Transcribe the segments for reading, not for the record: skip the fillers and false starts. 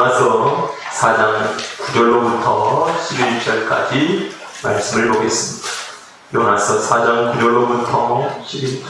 요나서 4장 9절로부터 11절까지 말씀을 보겠습니다. 요나서 4장 9절로부터 11절.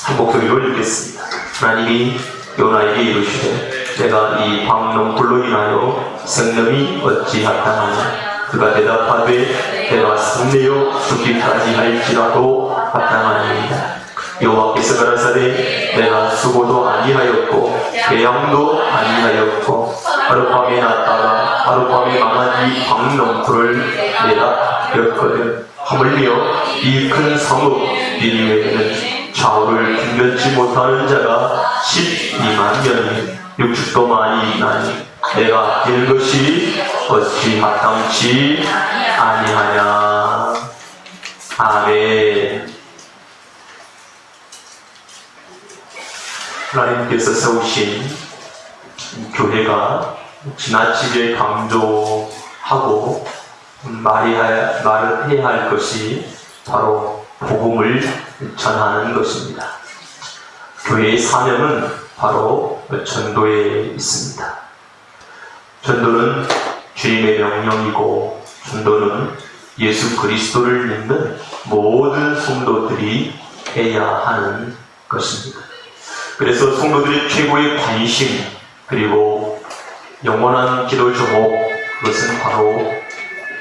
한 목소리로 읽겠습니다. 하나님이 요나에게 이르시되 내가 이 광농불로 인하여 생명이 어찌 합당하냐. 그가 대답하되 내가 성내어 죽기까지 할지라도 합당하니이다. 여호와께서 가라사대 내가 수고도 아니하였고 배양도 아니하였고 하룻밤에 났다가 하룻밤에 망한 이 광농불을 내가 였거든. 하물며 이 큰 성읍 니느웨에는 좌우를 분별치 못하는 자가 12만 명이 육축도 많이 있나니 내가 아끼는 것이 어찌 마땅치 아니하냐. 아멘. 하나님께서 세우신 교회가 지나치게 강조하고 말을 해야 할 것이 바로 복음을 전하는 것입니다. 교회의 사명은 바로 전도에 있습니다. 전도는 주님의 명령이고 전도는 예수 그리스도를 믿는 모든 성도들이 해야 하는 것입니다. 그래서 성도들의 최고의 관심 그리고 영원한 기도 제목, 그것은 바로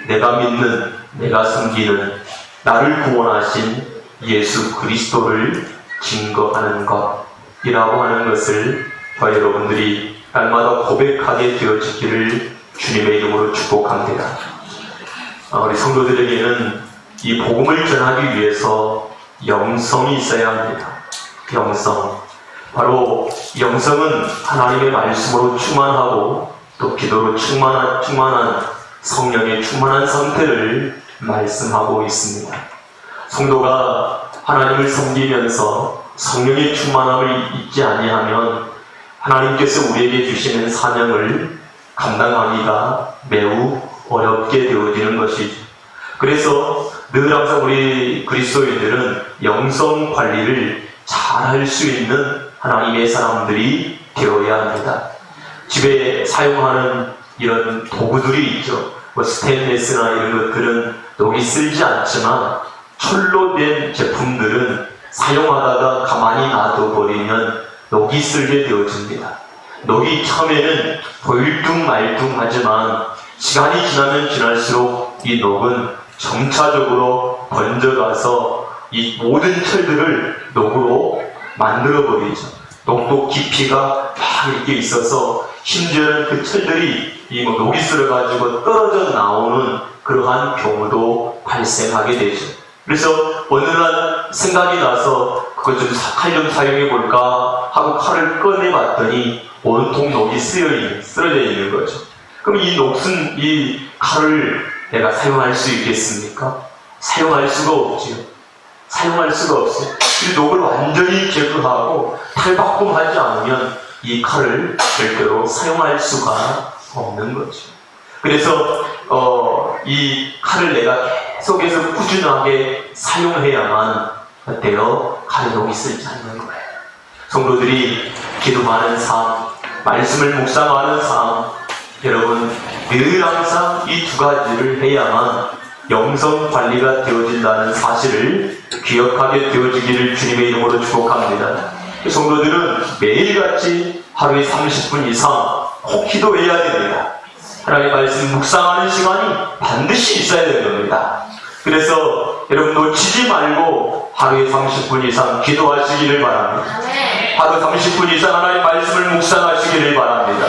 내가 믿는, 내가 섬기는, 나를 구원하신 예수 그리스도를 증거하는 것이라고 하는 것을 저와 여러분들이 날마다 고백하게 되어지기를 주님의 이름으로 축복합니다. 우리 성도들에게는 이 복음을 전하기 위해서 영성이 있어야 합니다. 영성. 바로 영성은 하나님의 말씀으로 충만하고 또 기도로 충만한 성령의 충만한 상태를 말씀하고 있습니다. 성도가 하나님을 섬기면서 성령의 충만함을 잊지 아니하면 하나님께서 우리에게 주시는 사명을 감당하기가 매우 어렵게 되어지는 것이죠. 그래서 늘 항상 우리 그리스도인들은 영성 관리를 잘 할 수 있는 하나님의 사람들이 되어야 합니다. 집에 사용하는 이런 도구들이 있죠. 스테인레스나 이런 것들은 녹이 쓸지 않지만 철로 된 제품들은 사용하다가 가만히 놔둬버리면 녹이 쓸게 되어집니다. 녹이 처음에는 보일둥말둥하지만 시간이 지나면 지날수록 이 녹은 점차적으로 번져가서 이 모든 철들을 녹으로 만들어버리죠. 녹도 깊이가 막 이렇게 있어서 심지어는 그 철들이 이 녹이 쓸어가지고 떨어져 나오는 그러한 경우도 발생하게 되죠. 그래서 어느 날 생각이 나서 그것 칼 좀 사용해볼까 하고 칼을 꺼내봤더니 온통 녹이 쓰러져 있는 거죠. 그럼 이 칼을 내가 사용할 수 있겠습니까? 사용할 수가 없지요. 사용할 수가 없어요. 이 녹을 완전히 제거하고 탈바꿈하지 않으면 이 칼을 절대로 사용할 수가 없는 거죠. 그래서 이 칼을 내가 계속해서 꾸준하게 사용해야만 어때요? 칼에 녹이 쓰지 않는 거예요. 성도들이 기도하는 삶, 말씀을 묵상하는 삶, 여러분 늘 항상 이 두 가지를 해야만 영성 관리가 되어진다는 사실을 기억하게 되어지기를 주님의 이름으로 축복합니다. 성도들은 매일같이 하루에 30분 이상 꼭 기도해야 됩니다. 하나님의 말씀 묵상하는 시간이 반드시 있어야 되는 겁니다. 그래서 여러분 놓치지 말고 하루에 30분 이상 기도하시기를 바랍니다. 하루 30분 이상 하나님의 말씀을 묵상하시기를 바랍니다.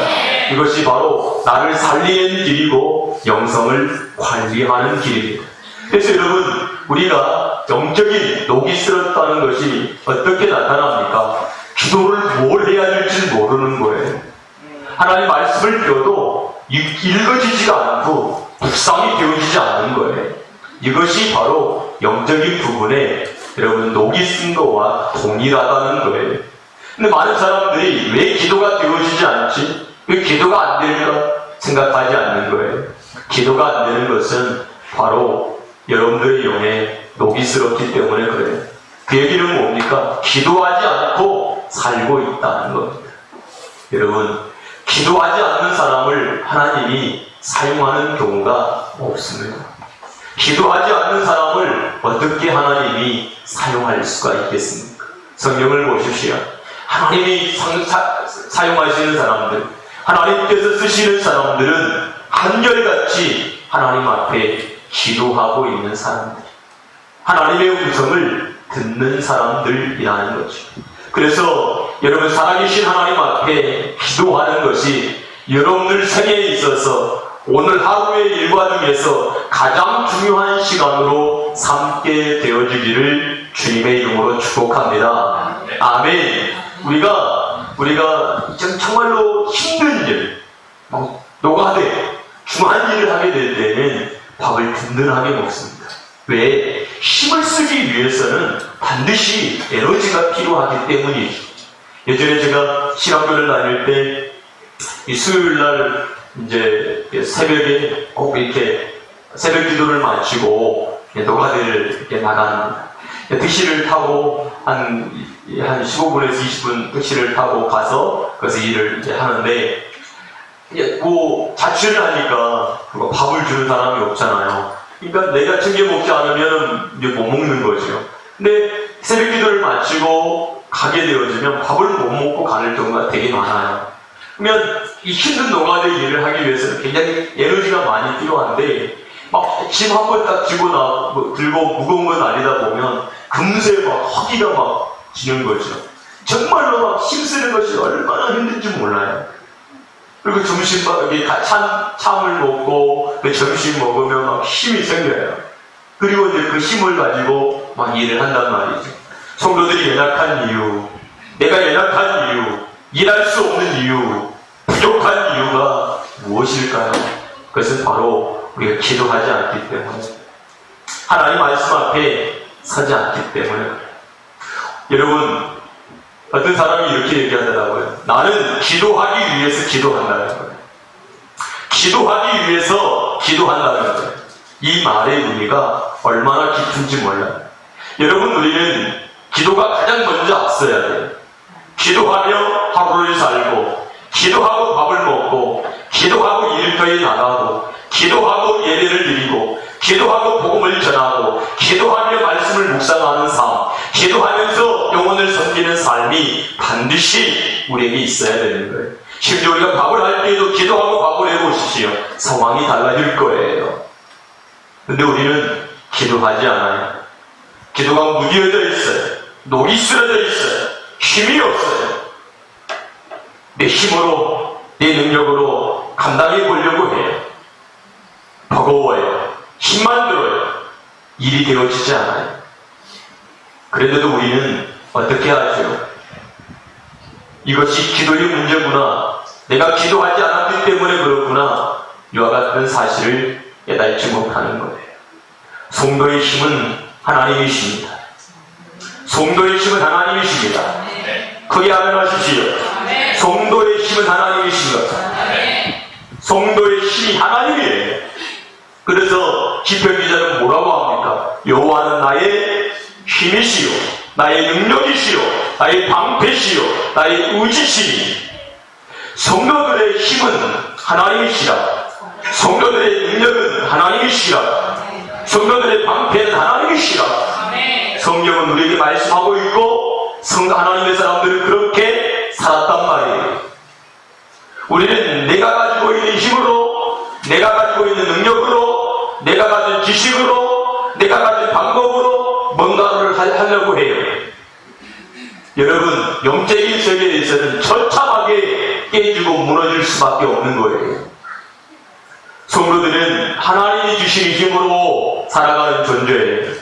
이것이 바로 나를 살리는 길이고 영성을 관리하는 길입니다. 그래서 여러분 우리가 영적인 녹이 쓸었다는 것이 어떻게 나타납니까? 기도를 뭘 해야 될지 모르는 거예요. 하나님 말씀을 배워도 읽어지지가 않고 묵상이 되어지지 않는 거예요. 이것이 바로 영적인 부분에 여러분 녹이 쓴 거와 동일하다는 거예요. 근데 많은 사람들이 왜 기도가 되어지지 않지? 왜 기도가 안 될까 생각하지 않는 거예요. 기도가 안 되는 것은 바로 여러분들의 영에 녹이 쓸었기 때문에 그래요. 그 얘기는 뭡니까? 기도하지 않고 살고 있다는 겁니다. 여러분, 기도하지 않는 사람을 하나님이 사용하는 경우가 없습니다. 기도하지 않는 사람을 어떻게 하나님이 사용할 수가 있겠습니까? 성경을 보십시오. 하나님이 사용하시는 사람들, 하나님께서 쓰시는 사람들은 한결같이 하나님 앞에 기도하고 있는 사람들, 하나님의 음성을 듣는 사람들이라는 거죠. 그래서 여러분, 살아계신 하나님 앞에 기도하는 것이 여러분들 생애에 있어서 오늘 하루의 일과 중에서 가장 중요한 시간으로 삼게 되어지기를 주님의 이름으로 축복합니다. 아멘. 우리가 정말로 힘든 일, 노가대, 중한 일을 하게 될 때는 밥을 든든하게 먹습니다. 왜? 힘을 쓰기 위해서는 반드시 에너지가 필요하기 때문이죠. 예전에 제가 신학교를 다닐 때 이 수요일날 이제 새벽에 꼭 이렇게 새벽 기도를 마치고 노가대를 이렇게 나갑니다. 택시를 타고 한 15분에서 20분 택시를 타고 가서 거기서 일을 이제 하는데, 뭐 자취를 하니까 밥을 주는 사람이 없잖아요. 그러니까 내가 챙겨 먹지 않으면 이제 못 먹는 거죠. 근데 새벽 기도를 마치고 가게 되어지면 밥을 못 먹고 가는 경우가 되게 많아요. 그러면 이 힘든 노가대 일을 하기 위해서는 굉장히 에너지가 많이 필요한데, 막 짐 한 번 딱 들고 무거운 건 아니다 보면 금세 막 허기가 막 지는 거죠. 정말로 막 힘쓰는 것이 얼마나 힘든지 몰라요. 그리고 점심밥에 참을 먹고 점심 먹으면 막 힘이 생겨요. 그리고 이제 그 힘을 가지고 막 일을 한단 말이죠. 성도들이 연약한 이유, 내가 연약한 이유, 일할 수 없는 이유, 부족한 이유가 무엇일까요? 그것은 바로 우리가 기도하지 않기 때문에, 하나님 말씀 앞에 서지 않기 때문에. 여러분, 어떤 사람이 이렇게 얘기하더라고요. 나는 기도하기 위해서 기도한다는 거예요. 기도하기 위해서 기도한다는 거예요. 이 말의 의미가 얼마나 깊은지 몰라요. 여러분, 우리는 기도가 가장 먼저 앞서야 돼요. 기도하며 하루를 살고, 기도하고 밥을 먹고, 기도하고 일터에 나가고, 기도하고 예배를 드리고, 기도하고 복음을 전하고, 기도하며 말씀을 묵상하는 삶, 기도하면서 영혼을 섬기는 삶이 반드시 우리에게 있어야 되는 거예요. 심지어 우리가 밥을 할 때에도 기도하고 밥을 해보십시오. 상황이 달라질 거예요. 근데 우리는 기도하지 않아요. 기도가 무뎌져 있어요. 녹이 쓰러져 있어요. 힘이 없어요. 내 힘으로, 내 능력으로 감당해 보려고 해요. 버거워요. 힘만 들어요. 일이 되어지지 않아요. 그런데도 우리는 어떻게 하죠? 이것이 기도의 문제구나, 내가 기도하지 않았기 때문에 그렇구나, 이와 같은 사실을 깨닫지 못하는 거예요. 성도의 힘은 하나님이십니다. 성도의 힘은 하나님이십니다. 크게 아멘하십시오. 성도의 힘은 하나님이십니다. 성도의 힘이 하나님이에요. 그래서 시편 기자는 뭐라고 합니까? 여호와는 나의 힘이시요, 나의 능력이시요, 나의 방패시요, 나의 의지시니. 성도들의 힘은 하나님이시라, 성도들의 능력은 하나님이시라, 성도들의 방패는 하나님이시라. 성경은 우리에게 말씀하고 있고, 하나님의 사람들은 그렇게 살았단 말이에요. 우리는 내가 가지고 있는 힘으로, 내가 가지고 있는 능력으로, 내가 가진 지식으로, 내가 가진 방법으로 뭔가를 하려고 해요. 여러분, 영적인 세계에서는 처참하게 깨지고 무너질 수밖에 없는 거예요. 성도들은 하나님이 주신 힘으로 살아가는 존재예요.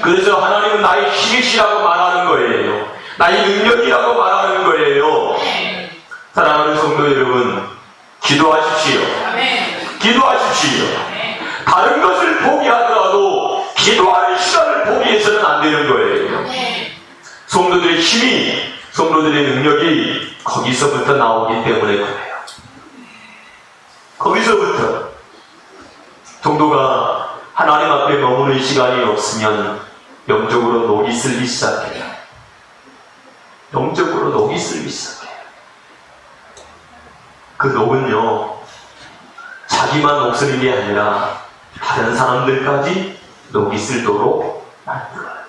그래서 하나님은 나의 힘이시라고 말하는 거예요. 나의 능력이라고 말하는 거예요. 사랑하는 성도 여러분, 기도하십시오. 기도하십시오. 다른 것을 포기하더라도 기도하는 시간을 포기해서는 안 되는 거예요. 성도들의 힘이, 성도들의 능력이 거기서부터 나오기 때문에 그래요. 거기서부터. 성도가 하나님 앞에 머무는 시간이 없으면 영적으로 녹이 슬기 시작해요. 영적으로 녹이 슬기 시작해요. 그 녹은요, 자기만 녹슬는 게 아니라 다른 사람들까지 녹이 쓸도록 만들어요.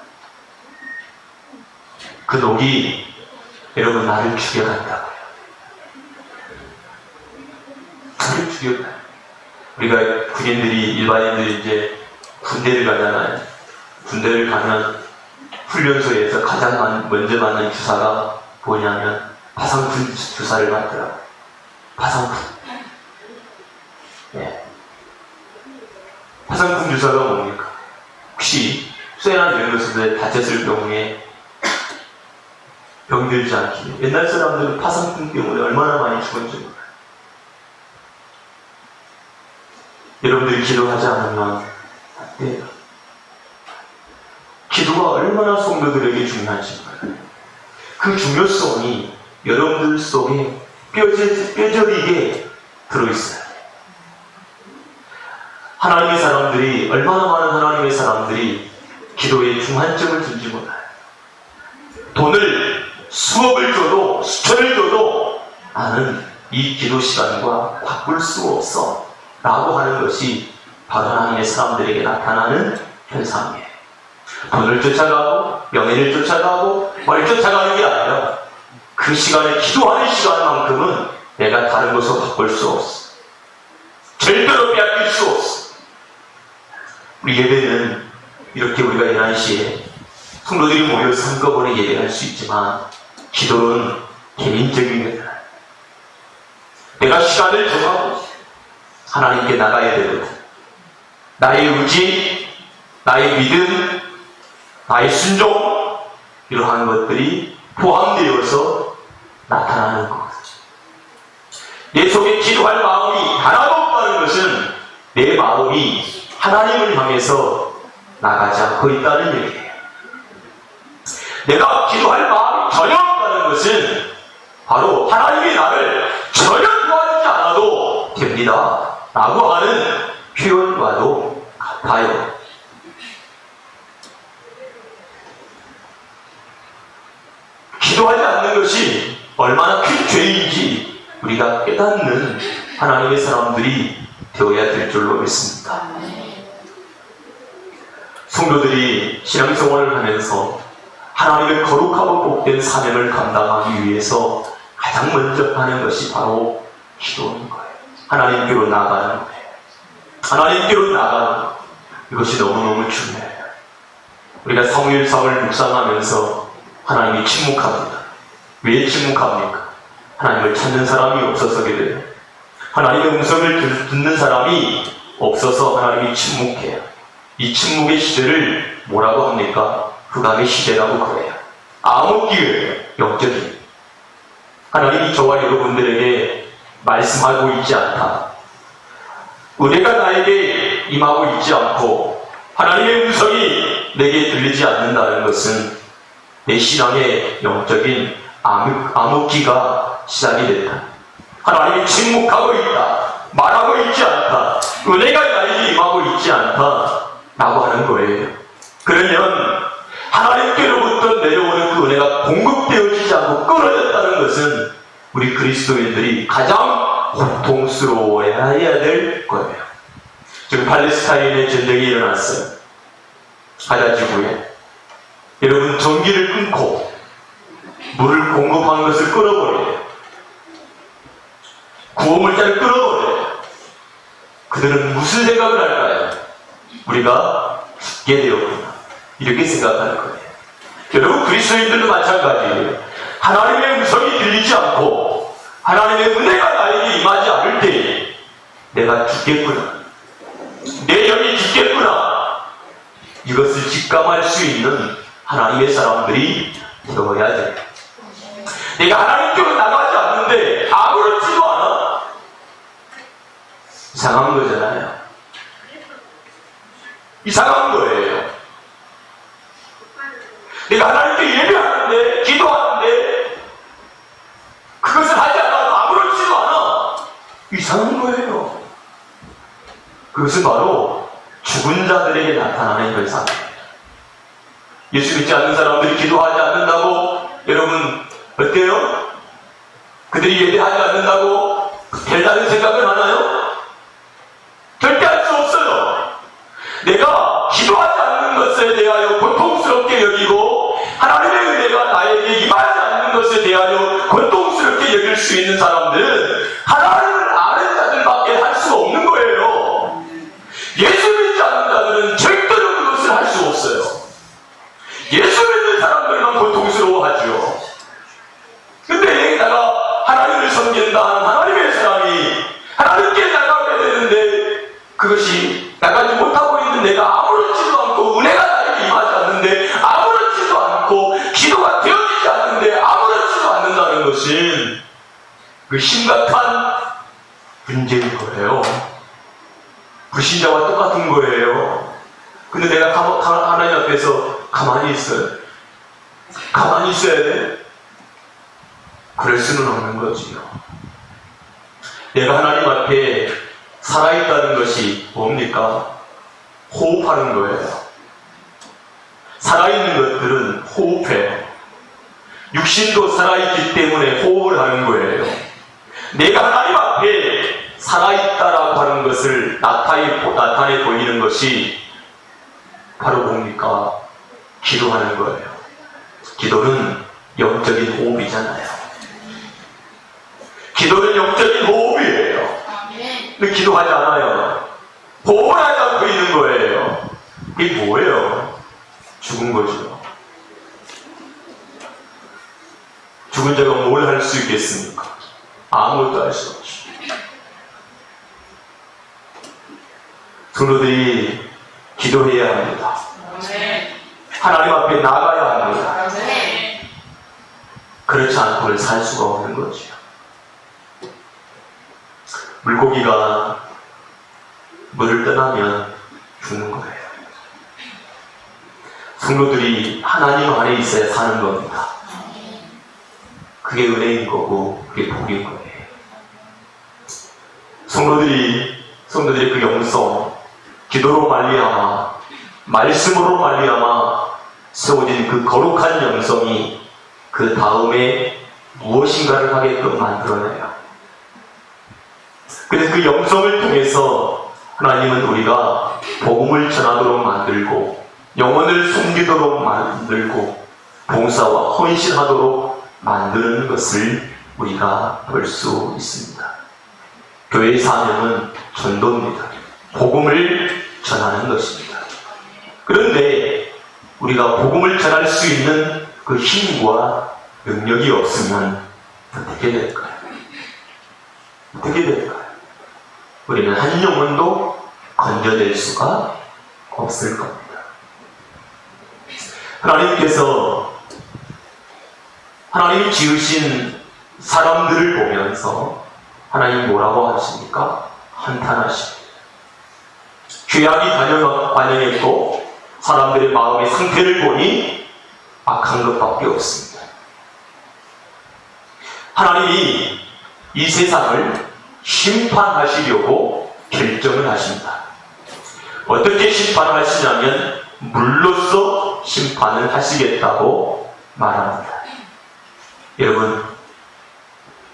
그 녹이 여러분 나를 죽여간다고요. 나를 죽여가요. 우리가 군인들이, 일반인들이 이제 군대를 가잖아요. 군대를 가면 훈련소에서 가장 먼저 맞는 주사가 뭐냐면 파상풍 주사를 맞더라고요. 파상풍. 네. 파상풍 주사가 뭡니까? 혹시 쇠나 이런 것을 다쳤을 경우에 병들지 않기. 옛날 사람들은 파상풍 때문에 얼마나 많이 죽었는지 몰라요. 여러분들이 기도하지 않으면 안 돼요. 기도가 얼마나 성도들에게 중요한지 몰라요. 그 중요성이 여러분들 속에 뼈저리게 들어있어요. 하나님의 사람들이, 얼마나 많은 하나님의 사람들이 기도에 중한점을 두지 몰라요. 돈을 수억을 줘도 수천을 줘도 나는 이 기도 시간과 바꿀 수 없어 라고 하는 것이 바로 하나님의 사람들에게 나타나는 현상이에요. 돈을 쫓아가고 명예를 쫓아가고 뭘 쫓아가는 게 아니라 그 시간에 기도하는 시간만큼은 내가 다른 것으로 바꿀 수 없어. 절대로 빼앗길 수 없어. 우리 예배는 이렇게 우리가 11시에 성도들이 모여서 한꺼번에 예배할 수 있지만 기도는 개인적인 거잖아요. 내가 시간을 정하고 하나님께 나가야 되거든. 나의 의지, 나의 믿음, 나의 순종, 이러한 것들이 포함되어서 나타나는 것. 내 속에 기도할 마음이 하나도 없다는 것은 내 마음이 하나님을 향해서 나가지 않고 있다는 얘기예요. 내가 기도할 마음이 전혀 없다는 것은 바로 하나님이 나를 전혀 도와주지 않아도 됩니다 라고 하는 표현과도 같아요. 기도하지 않는 것이 얼마나 큰 죄인지 우리가 깨닫는 하나님의 사람들이 되어야 될 줄로 믿습니다. 성도들이 신앙생활을 하면서 하나님의 거룩하고 복된 사명을 감당하기 위해서 가장 먼저 하는 것이 바로 기도인 거예요. 하나님께로 나가는 거예요. 하나님께로 나가는 것. 이것이 너무너무 중요해요. 우리가 사무엘상을 묵상하면서 하나님이 침묵합니다. 왜 침묵합니까? 하나님을 찾는 사람이 없어서게 돼요. 하나님의 음성을 듣는 사람이 없어서 하나님이 침묵해요. 이 침묵의 시대를 뭐라고 합니까? 흑암의 시대라고 그래요. 암흑기예요. 영적인. 하나님이 저와 여러분들에게 말씀하고 있지 않다. 은혜가 나에게 임하고 있지 않고 하나님의 음성이 내게 들리지 않는다는 것은 내 신앙의 영적인 암흑기가 시작이 됐다. 하나님이 침묵하고 있다. 말하고 있지 않다. 은혜가 나에게 임하고 있지 않다. 라고 하는 거예요. 그러면 하나님께로부터 내려오는 그 은혜가 공급되어지지 않고 끊어졌다는 것은 우리 그리스도인들이 가장 고통스러워해야 될 거예요. 지금 팔레스타인의 전쟁이 일어났어요. 가자 지구에. 여러분 전기를 끊고 물을 공급하는 것을 끊어버려요. 구호물자를 끊어버려요. 그들은 무슨 생각을 할까요? 우리가 죽게 되었구나. 이렇게 생각할 거예요. 여러분 그리스도인들도 마찬가지예요. 하나님의 음성이 들리지 않고 하나님의 은혜가 나에게 임하지 않을 때 내가 죽겠구나. 내 영이 죽겠구나. 이것을 직감할 수 있는 하나님의 사람들이 되어야 돼. 내가 하나님께로 나가지 않는데 아무렇지도 않아. 이상한 거잖아요. 이상한 거예요. 내가 하나님께 예배하는데, 기도하는데, 그것을 하지 않아도 아무렇지도 않아. 이상한 거예요. 그것은 바로 죽은 자들에게 나타나는 현상이에요. 예수 믿지 않는 사람들이 기도하지 않는다고 여러분 어때요? 그들이 예배하지 않는다고 된다는 생각을 하나요? 절대 할 수 없어요. 내가 기도하지 않는 것에 대하여 고통스럽게 여기고 하나님의 은혜가 나에게 임하지 않는 것에 대하여 고통스럽게 여길 수 있는 사람들은 하나님을 아는 자들밖에 할 수 없는 거예요. 예수 믿지 않는 자들은 절대로 그것을 할 수 없어요. 예수 믿는 사람들만 고통스러워하죠. 근데 내가 하나님을 섬긴다 하는 하나님의 사람이 하나님께 나가게 되는데 그것이 나가지 못하고 있는 내가 아무렇지도 않고 은혜가 나에게 임하지 않는데 아무렇지도 않고 기도가 되어지지 않는데 아무렇지도 않는다는 것은 그 심각한 문제인 거예요. 불신자와 똑같은 거예요. 근데 내가 하나님 앞에서 가만히 있어요. 가만히 있어야 돼? 그럴 수는 없는 거지요. 내가 하나님 앞에 살아있다는 것이 뭡니까? 호흡하는 거예요. 살아있는 것들은 호흡해요. 육신도 살아있기 때문에 호흡을 하는 거예요. 내가 하나님 앞에 살아있다라고 하는 것을 나타내 보이는 것이 바로 뭡니까? 기도하는 거예요. 기도는 영적인 호흡이잖아요. 기도는 영적인 호흡이에요. 근데 기도하지 않아요. 호흡을 하지 않고 있는 거예요. 이게 뭐예요? 죽은 거죠. 죽은 자가 뭘 할 수 있겠습니까? 아무것도 할 수 없죠. 성도들이 기도해야 합니다. 하나님 앞에 나가야 합니다. 그렇지 않고는 살 수가 없는 거죠. 물고기가 물을 떠나면 죽는 거예요. 성도들이 하나님 안에 있어야 사는 겁니다. 그게 은혜인 거고 그게 복인 거예요. 성도들이 그 영성, 기도로 말미암아 말씀으로 말미암아 세워진 그 거룩한 영성이 그 다음에 무엇인가를 하게끔 만들어내요. 그래서 그 영성을 통해서 하나님은 우리가 복음을 전하도록 만들고 영혼을 숨기도록 만들고 봉사와 헌신하도록 만드는 것을 우리가 볼 수 있습니다. 교회의 사명은 전도입니다. 복음을 전하는 것입니다. 그런데 우리가 복음을 전할 수 있는 그 힘과 능력이 없으면 어떻게 될까요? 어떻게 될까요? 우리는 한 영혼도 건져낼 수가 없을 겁니다. 하나님께서 하나님 지으신 사람들을 보면서 하나님 뭐라고 하십니까? 한탄하십니다. 죄악이 관영했고 사람들의 마음의 상태를 보니 악한 것밖에 없습니다. 하나님이 이 세상을 심판하시려고 결정을 하십니다. 어떻게 심판을 하시냐면 물로써 심판을 하시겠다고 말합니다. 여러분,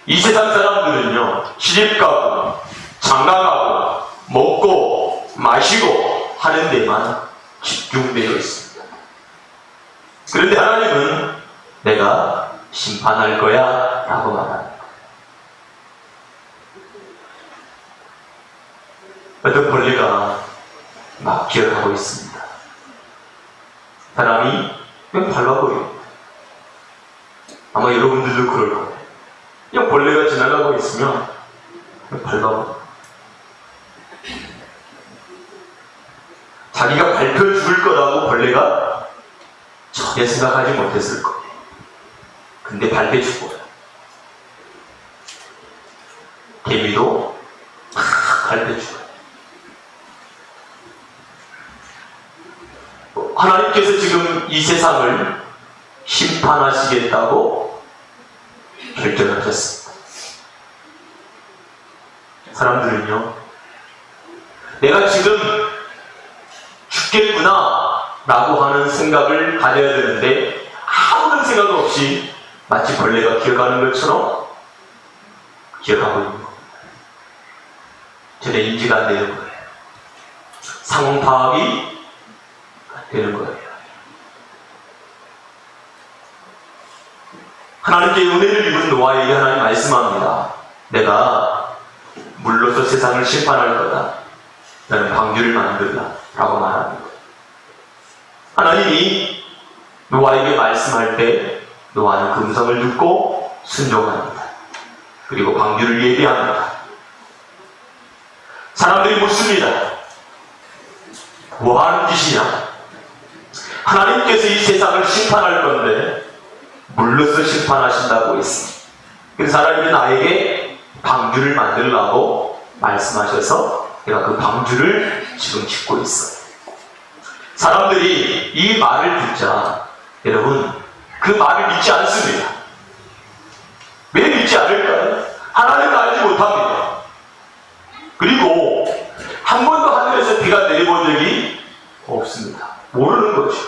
이 세상 사람들은요, 시집가고 장가가고 먹고 마시고 하는 데만 집중되어 있습니다. 그런데 하나님은 내가 심판할 거야 라고 말합니다. 어떤 벌레가 막 기어가고 있습니다. 사람이 그냥 밟아버립니다. 아마 여러분들도 그럴 거예요. 그냥 벌레가 지나가고 있으면 그냥 밟아버려요. 자기가 밟혀 죽을 거라고 벌레가 전혀 생각하지 못했을 거예요. 근데 밟혀 죽어요. 개미도 막 밟혀 죽어요. 하나님께서 지금 이 세상을 심판하시겠다고 결정하셨습니다. 사람들은요, 내가 지금 죽겠구나 라고 하는 생각을 가져야 되는데 아무런 생각 없이 마치 벌레가 기어가는 것처럼 기어가고 있는 겁니다. 전혀 인지가 안 되는 거예요. 상황 파악이 안 되는 거예요. 하나님께 은혜를 입은 노아에게 하나님 말씀합니다. 내가 물로서 세상을 심판할 거다. 나는 방주를 만들라. 라고 말합니다. 하나님이 노아에게 말씀할 때 노아는 그 음성을 듣고 순종합니다. 그리고 방주를 예비합니다. 사람들이 묻습니다. 뭐 하는 짓이냐? 하나님께서 이 세상을 심판할 건데 물로서 심판하신다고 했습니다. 그래서 하나님이 나에게 방주를 만들라고 말씀하셔서 내가 그 방주를 지금 짓고 있어요. 사람들이 이 말을 듣자 여러분 그 말을 믿지 않습니다. 왜 믿지 않을까요? 하나님을 알지 못합니다. 그리고 한 번도 하늘에서 비가 내려본 적이 없습니다. 모르는 거죠.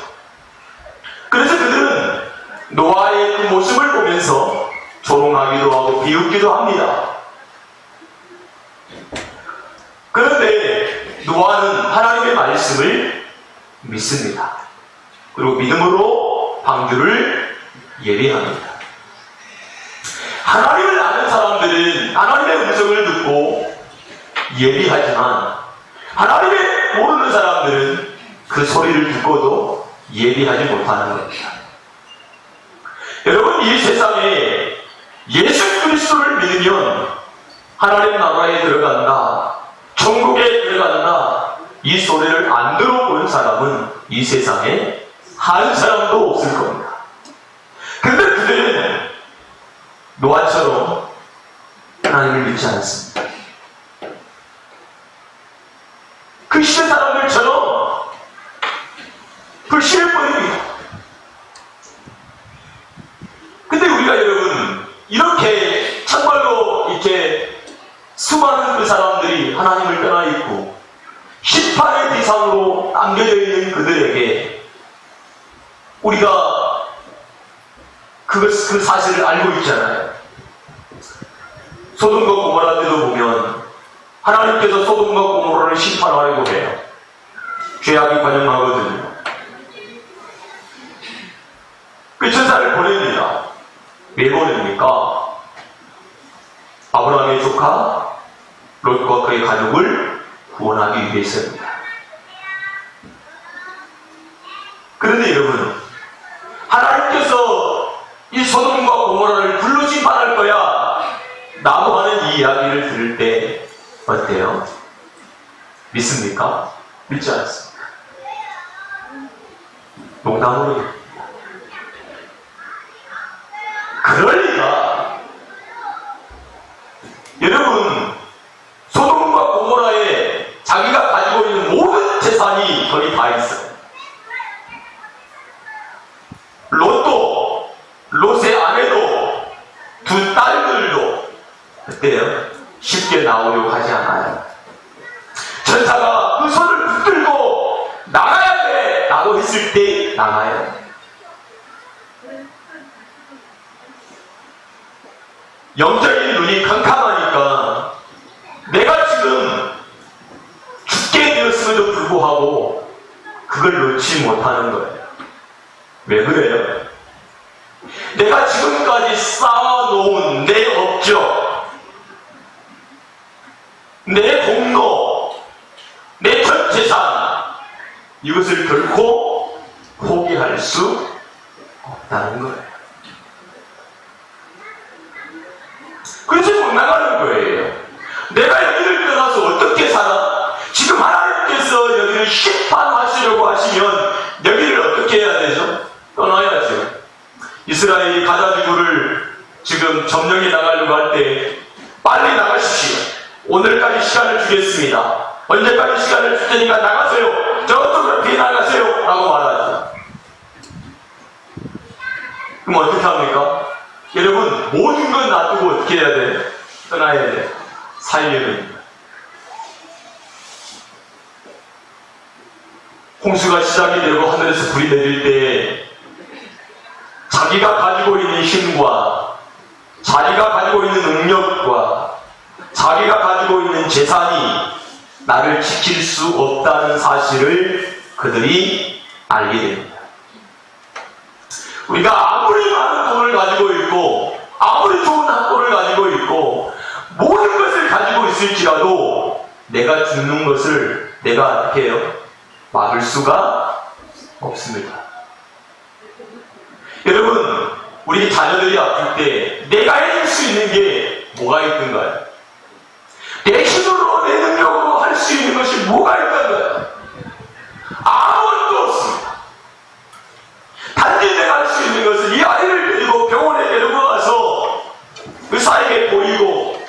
그래서 그들은 노아의 그 모습을 보면서 조롱하기도 하고 비웃기도 합니다. 그런데 노아는 하나님의 말씀을 믿습니다. 그리고 믿음으로 방주를 예비합니다. 하나님을 아는 사람들은 하나님의 음성을 듣고 예비하지만 하나님을 모르는 사람들은 그 소리를 듣고도 예비하지 못하는 겁니다. 여러분, 이 세상에 예수 그리스도를 믿으면 하나님 나라에 들어간다, 천국에 들어간다, 이 소리를 안 들어보는 사람은 이 세상에 한 사람도 없을 겁니다. 그런데 그들은 노아처럼 하나님을 믿지 않습니다. 그 시대 사람들처럼 불신해버립니다. 근데 우리가 여러분 이렇게 정말로 이렇게 수많은 그 사람들이 하나님을 떠나 있고 심판의 대상으로 남겨져 있는 그들에게 우리가 그 사실을 알고 있잖아요. 소돔과 고모라 때도 보면 하나님께서 소돔과 고모라를 심판하려고 해요. 죄악이 관영하거든요. 그 천사를 보냅니다. 왜 보냅니까? 아브라함의 조카 롯과 그의 가족을 구원하기 위해서입니다. 그런데 여러분, 하나님께서 이 소돔과 고모라를 불로 심판할 거야 라고 하는 이 이야기를 들을 때 어때요? 믿습니까? 믿지 않습니까? 농담으로 그럴 리가. 여러분, 소돔과 고모라에 자기가 가지고 있는 모든 재산이 거기 다 있어요. 롯도, 롯의 아내도, 두 딸들도 어때요? 쉽게 나오려고 하지 않아요. 천사가 그 손을 붙들고 나가야 돼! 라고 했을 때 나가요. 영적인 눈이 캄캄하니까 내가 지금 죽게 되었음에도 불구하고 그걸 놓지 못하는 거예요. 왜 그래요? 내가 지금까지 쌓아놓은 내 업적, 내 공로, 내 전 재산, 이것을 결코 포기할 수 없다는 거예요. 그래서 못 나가는 거예요. 내가 여기를 떠나서 어떻게 살아? 지금 하나님께서 여기를 심판하시려고 하시면 여기를 어떻게 해야 되죠? 떠나야죠. 이스라엘이 가자지구를 지금 점령해 나가려고 할 때 빨리 나가십시오. 오늘까지 시간을 주겠습니다. 언제까지 시간을 줄 테니까 나가세요. 저쪽으로 피해 나가세요. 라고 말하죠. 그럼 어떻게 합니까? 여러분, 모든 건 놔두고 어떻게 해야 돼? 떠나야 돼. 살려냅니다. 홍수가 시작이 되고 하늘에서 불이 내릴 때 자기가 가지고 있는 힘과 자기가 가지고 있는 능력과 자기가 가지고 있는 재산이 나를 지킬 수 없다는 사실을 그들이 알게 됩니다. 우리가 아무리 많은 돈을 가지고 있고 아무리 좋은 학교를 가지고 있고 모든 것을 가지고 있을지라도 내가 죽는 것을 내가 어떻게 해요? 막을 수가 없습니다. 여러분, 우리 자녀들이 아플 때 내가 해줄 수 있는 게 뭐가 있던가요? 내 힘으로 내 능력으로 할 수 있는 것이 뭐가 있던가요? 아무것도 없습니다. 단지 내가 할 수 있는 것은 이 아이를 데리고 병원에 데리고 가서 의사에게 보이고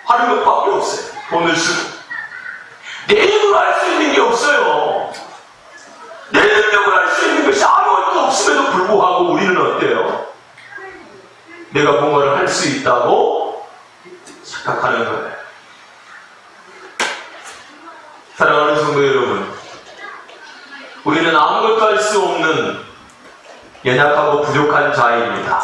하는 것밖에 없어요. 돈을 쓰고. 내 힘으로 할 수 있는 게 없어요. 내 능력으로 할 수 있는 것이 아무것도 없음에도 불구하고 우리는 어때요? 내가 뭔가를 할 수 있다고 착각하는 거예요. 사랑하는 성도 여러분, 우리는 아무것도 할 수 없는 연약하고 부족한 자입니다.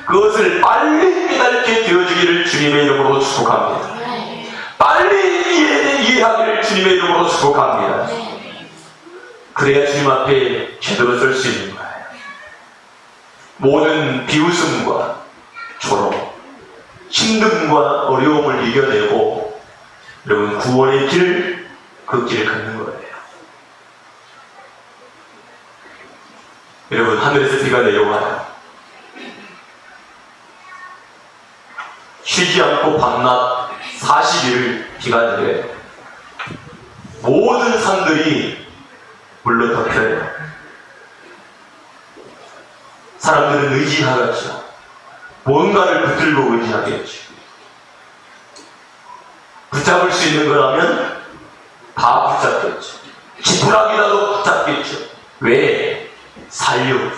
그것을 빨리 깨닫게 되어지기를 주님의 이름으로 축복합니다. 빨리 이해하기를 주님의 이름으로 축복합니다. 그래야 주님 앞에 제대로 설 수 있는 거예요. 모든 비웃음과 조롱, 힘듦과 어려움을 이겨내고 여러분 구원의 길, 그 길을 걷는 거예요. 여러분, 하늘에서 비가 내려와요. 쉬지 않고 밤낮 40일을 비가 내려요. 모든 산들이 물로 덮여요. 사람들은 의지하겠죠. 뭔가를 붙들고 의지하겠죠. 붙잡을 수 있는 거라면 다 붙잡겠죠. 지푸라기라도 붙잡겠죠. 왜? 살려고.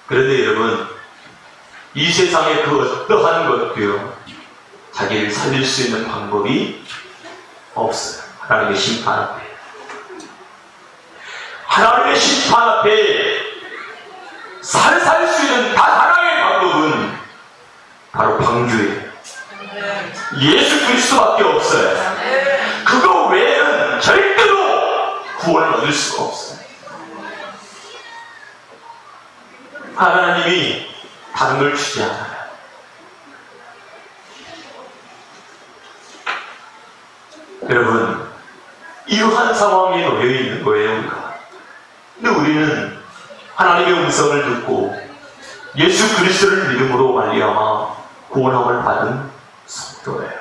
그런데 여러분, 이 세상의 그 어떠한 것도요, 자기를 살릴 수 있는 방법이 없어요. 하나님의 심판 앞에. 하나님의 심판 앞에 살 수 있는 단 하나의 방법은 바로 방주예요. 예수 그리스도밖에 없어요. 그거 외에는 절대로 구원을 얻을 수가 없어요. 하나님이 다른 걸 주지 않아요. 여러분, 이러한 상황에 놓여 있는 거예요, 우리가. 근데 우리는 하나님의 음성을 듣고 예수 그리스도를 믿음으로 말미암아 구원함을 받은 성도예요.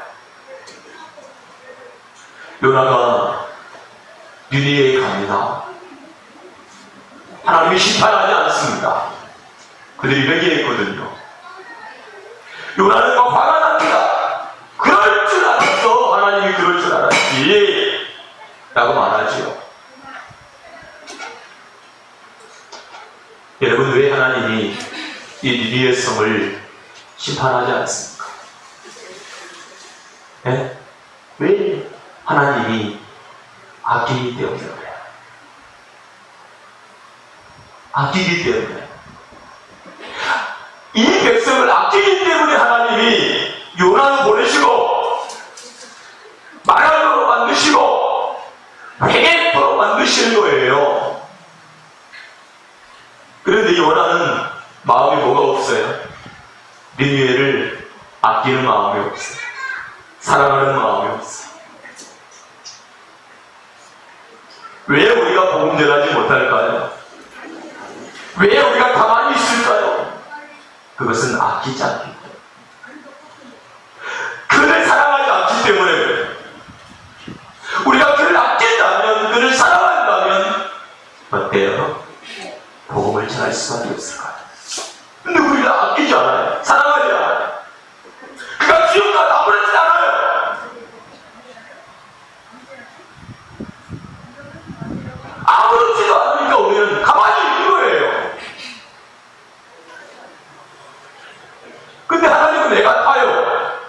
요나가 니느웨에 갑니다. 하나님이 심판하지 않습니다. 그들이 회개했거든요. 요나는 막 화가 납니다. 그럴 줄 알았어. 하나님이 그럴 줄 알았지. 라고 말하죠. 여러분, 왜 하나님이 이 니느웨 성을 심판하지 않습니까? 네? 왜 하나님이 아끼기 때문에 그래요. 아끼기 때문에. 이 백성을 아끼기 때문에 하나님이 요나를 보내시고 말하도록 만드시고 회개토록 만드시는 거예요. 그런데 요나는 마음이 뭐가 없어요? 니느웨를 아끼는 마음이 없어요. 사랑하는 마음이 없어요. 왜 우리가 복음 전하지 못할까요? 왜 우리가 가만히 있을까요? 그것은 아끼지 않기 때문에. 그를 사랑하지 않기 때문에 그래요. 우리가 그를 아낀다면, 그를 사랑한다면 어때요? 복음을 전할 수밖에 없을 거예요. 근데 우리를 아끼지 않아요. 사랑하지 않아요. 그가 기억나도 아무렇지 않아요. 아무렇지도 않으니까 우리는 가만히 있는 거예요. 근데 하나님은 내가 타요.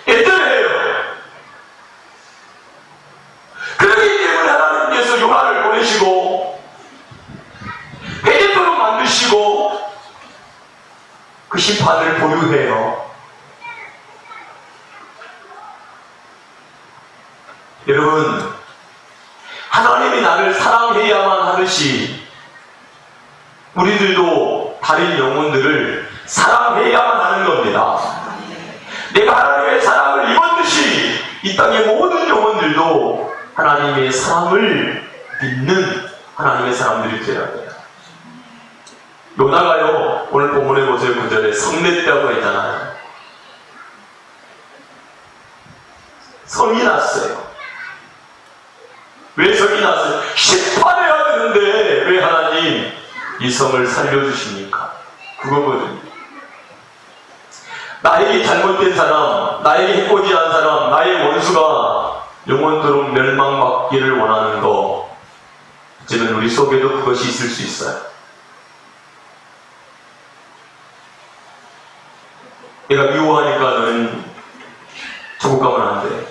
애절해요. 그렇기 때문에 하나님께서 요나를 보내시고 회개토록 만드시고 그 심판을 보류해요. 여러분, 하나님이 나를 사랑해야만 하듯이 우리들도 다른 영혼들을 사랑해야만 하는 겁니다. 내가 하나님의 사랑을 입었듯이 이 땅의 모든 영혼들도 하나님의 사랑을 믿는 하나님의 사람들이 되어야 돼요. 요나가요, 오늘 본문에 보세요. 9절에 성내 때라고 했잖아요. 성이 났어요. 왜 성이 났어요? 심판해야 되는데 왜 하나님 이 성을 살려주십니까? 그거거든요. 나에게 잘못된 사람, 나에게 해코지한 사람, 나의 원수가 영원토록 멸망받기를 원하는 거, 어쩌면 우리 속에도 그것이 있을 수 있어요. 내가 미워하니까 너는 천국 가면 안 돼.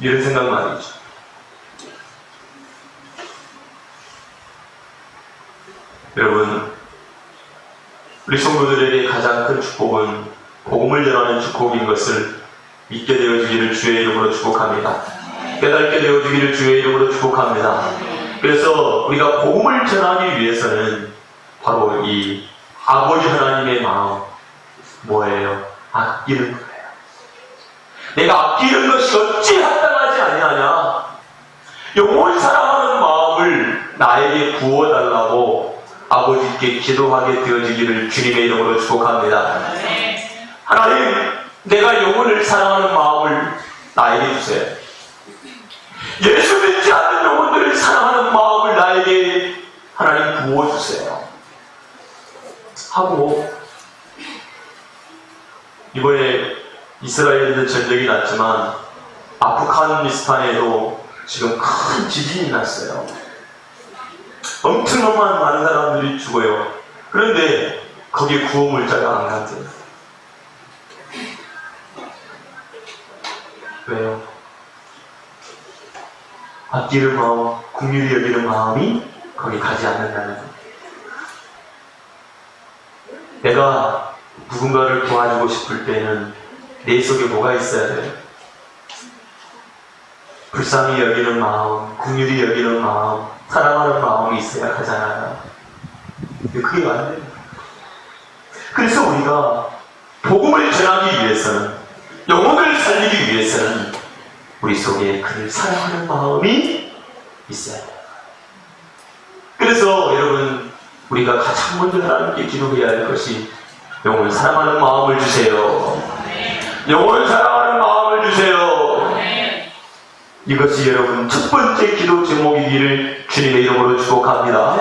이런 생각 말이죠. 여러분, 우리 성도들에게 가장 큰 축복은 복음을 전하는 축복인 것을 믿게 되어주기를 주의 이름으로 축복합니다. 깨닫게 되어주기를 주의 이름으로 축복합니다. 그래서 우리가 복음을 전하기 위해서는 바로 이 아버지 하나님의 마음, 뭐예요? 아끼는 거예요. 내가 아끼는 것이 어찌 합당하지 아니하냐? 영원히 사랑하는 마음을 나에게 부어달라고 아버지께 기도하게 되어지기를 주님의 이름으로 축복합니다. 하나님, 내가 영혼을 사랑하는 마음을 나에게 주세요. 예수 믿지 않는 영혼들을 사랑하는 마음을 나에게 하나님 부어주세요. 하고, 이번에 이스라엘에도 전쟁이 났지만 아프가니스탄에도 지금 큰 지진이 났어요. 엄청난 많은 사람들이 죽어요. 그런데 거기에 구호물자가 안 간대요. 왜요? 아끼는 마음, 긍휼히 여기는 마음이 거기 가지 않는다는 거예요. 내가 누군가를 도와주고 싶을 때는 내 속에 뭐가 있어야 돼요? 불쌍히 여기는 마음, 긍휼히 여기는 마음, 사랑하는 마음이 있어야 하잖아요. 그게 안 돼요. 그래서 우리가 복음을 전하기 위해서는, 영혼을 살리기 위해서는 우리 속에 그를 사랑하는 마음이 있어야 돼요. 그래서 여러분, 우리가 가장 먼저 하나님께 기도해야 할 것이 영혼을 사랑하는 마음을 주세요. 영혼을 사랑하는 마음을 주세요. 이것이 여러분 첫 번째 기도 제목이기를 주님의 이름으로 축복합니다.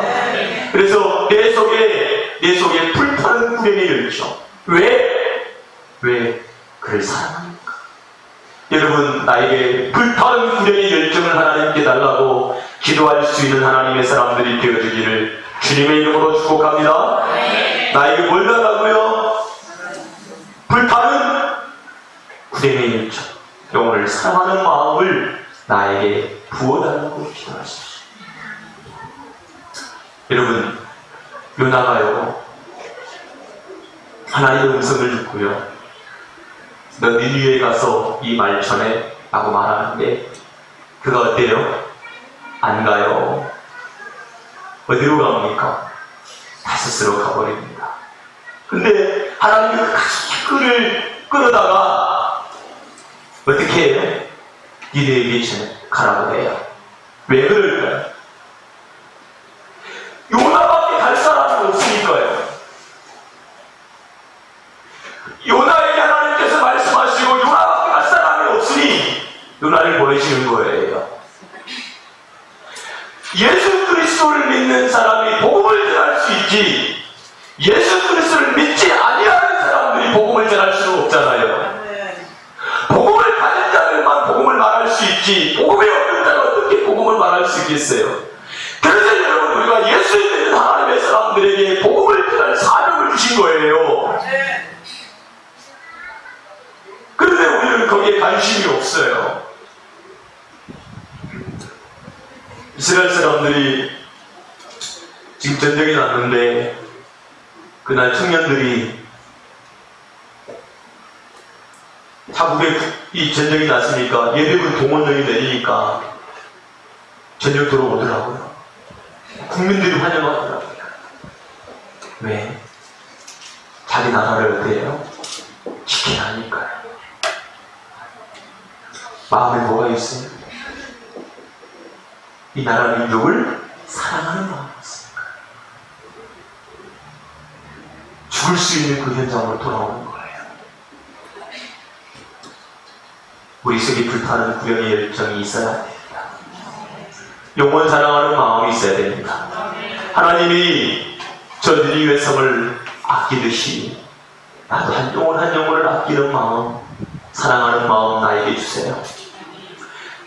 그래서 내 속에 불타는 구름이 열죠. 왜 그를 사랑합니까? 여러분, 나에게 불타는 구름의 열정을 하나님께 달라고 기도할 수 있는 하나님의 사람들이 되어주기를 주님의 이름으로 축복합니다. 나에게 뭘 달라고요? 불타는 구름의 열정, 영혼을 사랑하는 마음을 나에게 부어달라고 기도하십시오. 여러분, 요나가요, 하나님의 음성을 듣고요, 너 니느웨에 가서 이 말 전해 라고 말하는데 그가 어때요? 안 가요. 어디로 갑니까? 다스스로 가버립니다. 근데 하나님이 그를 끌어다가 어떻게 해요? 니느웨에 가라고 해요. 왜 그럴까요? 요나밖에 갈 사람이 없으니까요. 요나에게 하나님께서 말씀하시고 요나밖에 갈 사람이 없으니 요나를 보내시는 거예요. 예수 그리스도를 믿는 사람이 복음을 전할 수 있지, 예수 그리스도를 믿지 아니하는 사람들이 복음을 전할 수는 없잖아요. 복음을 가진 자들만 복음을 말할 수 있지, 복음이 없는 자는 어떻게 복음을 말할 수 있겠어요? 그래서 여러분, 우리가 예수 믿는 하나님의 사람들에게 복음을 전할 사명을 주신 거예요. 그런데 우리는 거기에 관심이 없어요. 이스라엘 사람들이 지금 전쟁이 났는데 그날 청년들이 자국에 이 전쟁이 났으니까 예비군 동원령이 내리니까 전쟁 들어오더라고요. 국민들이 환영하더라고요. 왜? 자기 나라를 어때요? 지켜야 하니까요. 마음에 뭐가 있어요? 이 나라 민족을 사랑하는 마음이 있습니까? 죽을 수 있는 그 현장으로 돌아오는 거예요. 우리 속에 불타는 구령의 열정이 있어야 됩니다. 영원 사랑하는 마음이 있어야 됩니다. 하나님이 저들이 외성을 아끼듯이 나도 한 영혼 한 영혼을 아끼는 마음, 사랑하는 마음 나에게 주세요.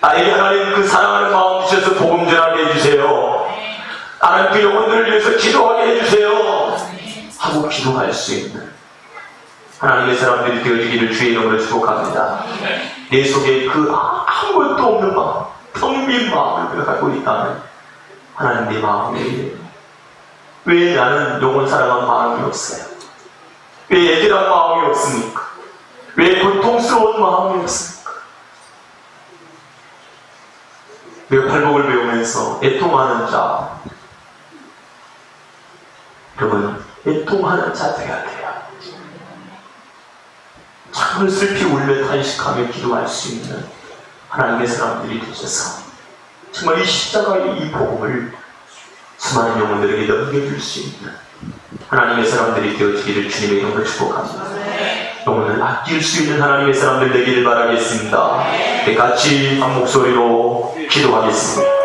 나에게 하나님 그 사랑하는 마음 주셔서 복음 전하게 해주세요. 나는 그 영혼들을 위해서 기도하게 해주세요 하고 기도할 수 있는 하나님의 사람들이 되어지기를 주의 이름으로 축복합니다. 내 속에 그 아무것도 없는 마음, 텅 빈 마음을 갖고 있다면 하나님 내 마음에 왜 나는 영혼 사랑한 마음이 없어요? 왜 애절한 마음이 없습니까? 왜 고통스러운 마음이 없습니까? 왜 팔복을 배우면서 애통하는 자, 여러분 애통하는 자 되어야 돼요. 참을 슬피 울며 탄식하며 기도할 수 있는 하나님의 사람들이 되셔서 정말 이 십자가의 이 복음을 수많은 영혼들에게 넘겨줄 수 있는 하나님의 사람들이 되어지기를 주님의 이름으로 축복합니다. 영혼을 아낄 수 있는 하나님의 사람들 되기를 바라겠습니다. 같이 한 목소리로 기도하겠습니다.